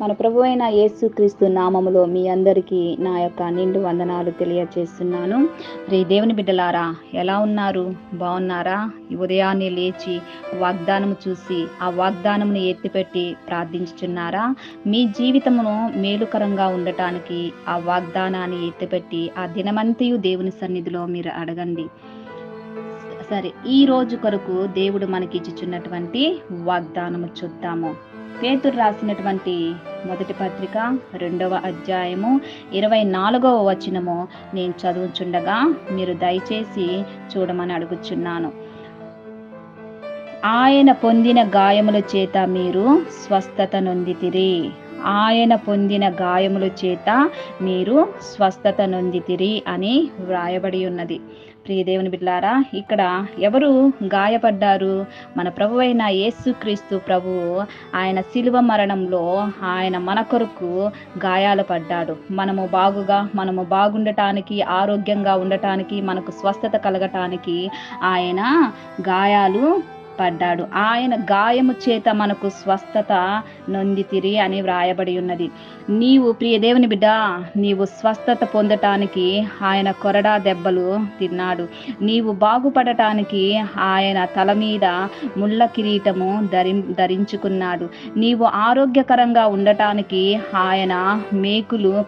మన ప్రభువైన యేసుక్రీస్తు నామములో మీ అందరికీ నా యొక్క నిండు వందనాలు తెలియజేస్తున్నాను. దేవుని బిడ్డలారా, ఎలా ఉన్నారు? బాగున్నారా? ఉదయాన్నే లేచి వాగ్దానము చూసి ఆ వాగ్దానమును ఎత్తిపెట్టి ప్రార్థించుచున్నారా? మీ జీవితమును మేలుకరంగా ఉండటానికి ఆ వాగ్దానాన్ని ఎత్తిపెట్టి ఆ దినమంతయు దేవుని సన్నిధిలో మీరు అడగండి. సరే, ఈ రోజు కొరకు దేవుడు మనకి ఇచ్చుచున్నటువంటి వాగ్దానము చూద్దాము. పేతురు రాసినటువంటి మొదటి పత్రిక 2వ అధ్యాయము 24వ వచనము నేను చదువుచుండగా మీరు దయచేసి చూడమని అడుగుచున్నాను. ఆయన పొందిన గాయముల చేత మీరు స్వస్థత నొందితిరి. ఆయన పొందిన గాయముల చేత మీరు స్వస్థత నొందితిరి అని వ్రాయబడి ఉన్నది. ప్రియ దేవుని బిడ్డలారా, ఇక్కడ ఎవరు గాయపడ్డారు? మన ప్రభువైన యేసుక్రీస్తు ప్రభువు ఆయన శిలువ మరణంలో ఆయన మన కొరకు గాయాలు పడ్డాడు. మనము బాగుండటానికి, ఆరోగ్యంగా ఉండటానికి, మనకు స్వస్థత కలగటానికి ఆయన గాయాలు పడ్డాడు. ఆయన గాయము చేత మనకు స్వస్థత నొందితిరి అని వ్రాయబడి ఉన్నది. నీవు ప్రియ దేవుని బిడ్డ, నీవు స్వస్థత పొందటానికి ఆయన కొరడా దెబ్బలు తిన్నాడు. నీవు బాగుపడటానికి ఆయన తల మీద ముళ్ళ కిరీటము ధరించుకున్నాడు. నీవు ఆరోగ్యకరంగా ఉండటానికి ఆయన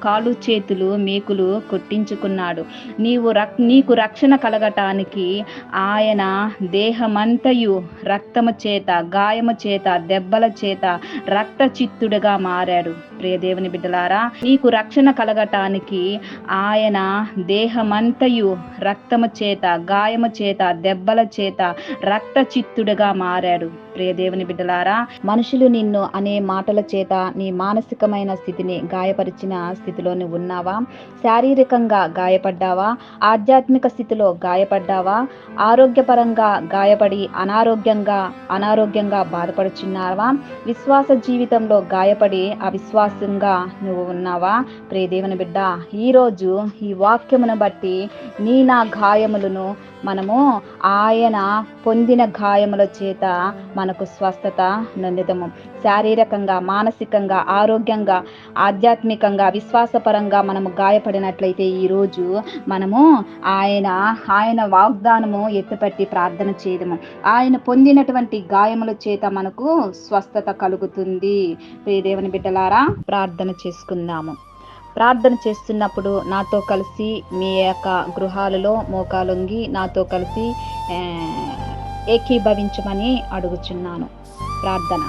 కాలు చేతులు మేకులు కొట్టించుకున్నాడు. నీకు రక్షణ కలగటానికి ఆయన దేహమంతయు రక్తము చేత, గాయము చేత, దెబ్బల చేత రక్త చిత్తుడుగా మారాడు. ప్రియ దేవుని బిడ్డలారా, నీకు రక్షణ కలగటానికి ఆయన దేహమంతయు రక్తము చేత, గాయము చేత, దెబ్బల చేత రక్త చిత్తుడుగా మారాడు. ప్రియ దేవుని బిడ్డలారా, మనుషులు నిన్ను అనే మాటల చేత నీ మానసికమైన స్థితిని గాయపరిచిన స్థితిలో నువ్వు ఉన్నావా? శారీరకంగా గాయపడ్డావా? ఆధ్యాత్మిక స్థితిలో గాయపడ్డావా? ఆరోగ్యపరంగా గాయపడి అనారోగ్యంగా బాధపడుచున్నావా? విశ్వాస జీవితంలో గాయపడి అవిశ్వాసంగా నువ్వు ఉన్నావా? ప్రియ దేవుని బిడ్డ, ఈరోజు ఈ వాక్యమును బట్టి నా గాయములను మనము ఆయన పొందిన గాయముల చేత మనకు స్వస్థత నొందుదము. శారీరకంగా, మానసికంగా, ఆరోగ్యంగా, ఆధ్యాత్మికంగా, విశ్వాసపరంగా మనము గాయపడినట్లయితే ఈరోజు మనము ఆయన వాగ్దానము ఎత్తుపట్టి ప్రార్థన చేయదము. ఆయన పొందినటువంటి గాయముల చేత మనకు స్వస్థత కలుగుతుంది. ప్రియ దేవుని బిడ్డలారా, ప్రార్థన చేసుకుందాము. ప్రార్థన చేస్తున్నప్పుడు నాతో కలిసి మీ యొక్క గృహాలలో మోకాలొంగి నాతో కలిసి ఏకీభవించమని అడుగుచున్నాను. ప్రార్థన.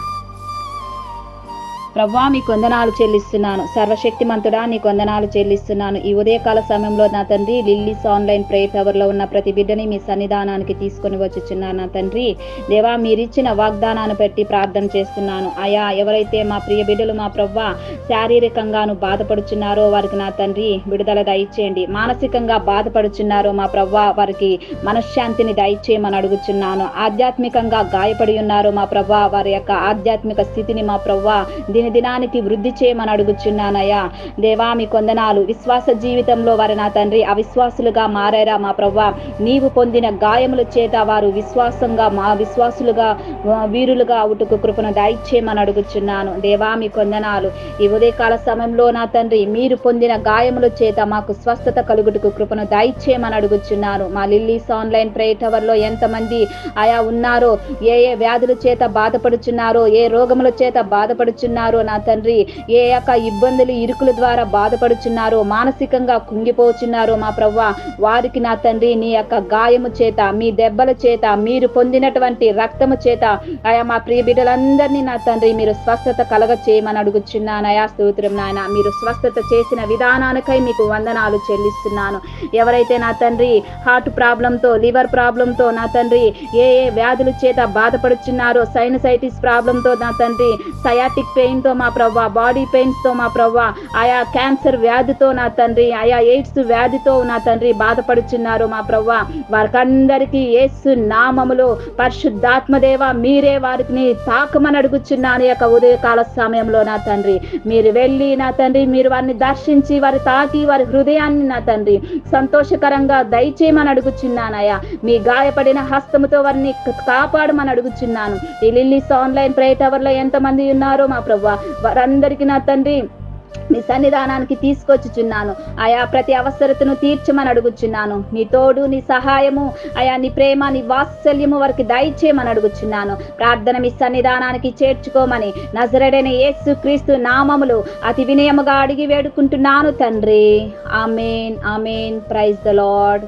ప్రభువా, మీకు వందనాలు చెల్లిస్తున్నాను. సర్వశక్తిమంతుడా, నీకు వందనాలు చెల్లిస్తున్నాను. ఈ ఉదయకాల సమయంలో నా తండ్రి, లిల్లీస్ ఆన్లైన్ ప్రేయర్ టవర్లో ఉన్న ప్రతి బిడ్డని మీ సన్నిధానానికి తీసుకొని వచ్చుచున్నాను. నా తండ్రి దేవా, మీరిచ్చిన వాగ్దానాన్ని పెట్టి ప్రార్థన చేస్తున్నాను. అయా, ఎవరైతే మా ప్రియ బిడ్డలు మా ప్రభువా శారీరకంగాను బాధపడుచున్నారో వారికి నా తండ్రి విడుదల దయచేయండి. మానసికంగా బాధపడుచున్నారో మా ప్రభువా వారికి మనశ్శాంతిని దయచేయమని అడుగుచున్నాను. ఆధ్యాత్మికంగా గాయపడి ఉన్నారో మా ప్రభువా వారి యొక్క ఆధ్యాత్మిక స్థితిని మా ప్రభువా దినానికి వృద్ధి చేయమని అడుగుచున్నానయ్యా. దేవా, మీ కొందనాలు. విశ్వాస జీవితంలో వారు నా తండ్రి అవిశ్వాసులుగా మారారా మా ప్రభువా? నీవు పొందిన గాయముల చేత వారు విశ్వాసులుగా వీరులుగా అవుటకు కృపను దయచేయమని అడుగుచున్నాను. దేవా, మీ కొందనాలు. ఈ ఉదయకాల సమయంలో నా తండ్రి మీరు పొందిన గాయముల చేత మాకు స్వస్థత కలుగుటకు కృపను దయచేయమని అడుగుచున్నాను. మా లిల్లీస్ ఆన్లైన్ ప్రేయర్ టవర్లో ఎంతమంది ఆయా ఉన్నారో, ఏ వ్యాధుల చేత బాధపడుచున్నారో, ఏ రోగముల చేత బాధపడుచున్నారో నా తండ్రి, ఏ యొక్క ఇబ్బందులు ఇరుకుల ద్వారా బాధపడుచున్నారో, మానసికంగా కుంగిపోచున్నారో మా ప్రభువా వారికి నా తండ్రి నీ యొక్క గాయము చేత, మీ దెబ్బల చేత, మీరు పొందినటువంటి రక్తము చేత ఆయా మా ప్రియ బిడ్డలందరినీ నా తండ్రి మీరు స్వస్థత కలగ చేయమని అడుగుచున్నానయా. స్తోత్రం నాయన. మీరు స్వస్థత చేసిన విధానానికై మీకు వందనాలు చెల్లిస్తున్నాను. ఎవరైతే నా తండ్రి హార్ట్ ప్రాబ్లంతో, లివర్ ప్రాబ్లంతో నా తండ్రి ఏ వ్యాధుల చేత బాధపడుచున్నారో, సైనసైటిస్ ప్రాబ్లంతో నా తండ్రి, సయాటిక్ పెయిన్ తో మా ప్రవ్వా, బాడీ పెయిన్స్ తో మా ప్రవ్వా, ఆయా క్యాన్సర్ వ్యాధితో నా తండ్రి, ఆయా ఎయిడ్స్ వ్యాధితో నా తండ్రి బాధపడుచున్నారు మా ప్రవ్వా వారికందరికీ యేసు నామములో పరిశుద్ధాత్మదేవ మీరే వారిని తాకమని అడుగుచున్నాను. యొక్క ఉదయకాల సమయంలో నా తండ్రి మీరు వెళ్ళి నా తండ్రి మీరు వారిని దర్శించి వారి తాకి వారి హృదయాన్ని నా తండ్రి సంతోషకరంగా దయచేయమని అడుగుచున్నానయ్యా. మీ గాయపడిన హస్తముతో వారిని కాపాడమని అడుగుచున్నాను. ఈ లిల్లీస్ ఆన్లైన్ ప్రేయర్ టవర్లో ఎంతమంది ఉన్నారో మా ప్రభు ప్రభువా. వారందరికీ నా తండ్రి నీ సన్నిధానానికి తీసుకొచ్చుచున్నాను. ఆయా ప్రతి అవసరతను తీర్చమని అడుగుచున్నాను. నీ తోడు, నీ సహాయము, ఆయా నీ ప్రేమ, నీ వాత్సల్యము వారికి దయచేయమని అడుగుచున్నాను. ప్రార్థన మీ సన్నిధానానికి చేర్చుకోమని నజరేయుడైన యేసు క్రీస్తు నామములో అతి వినయముగా అడిగి వేడుకుంటున్నాను తండ్రి. Amen, amen. Praise the lord.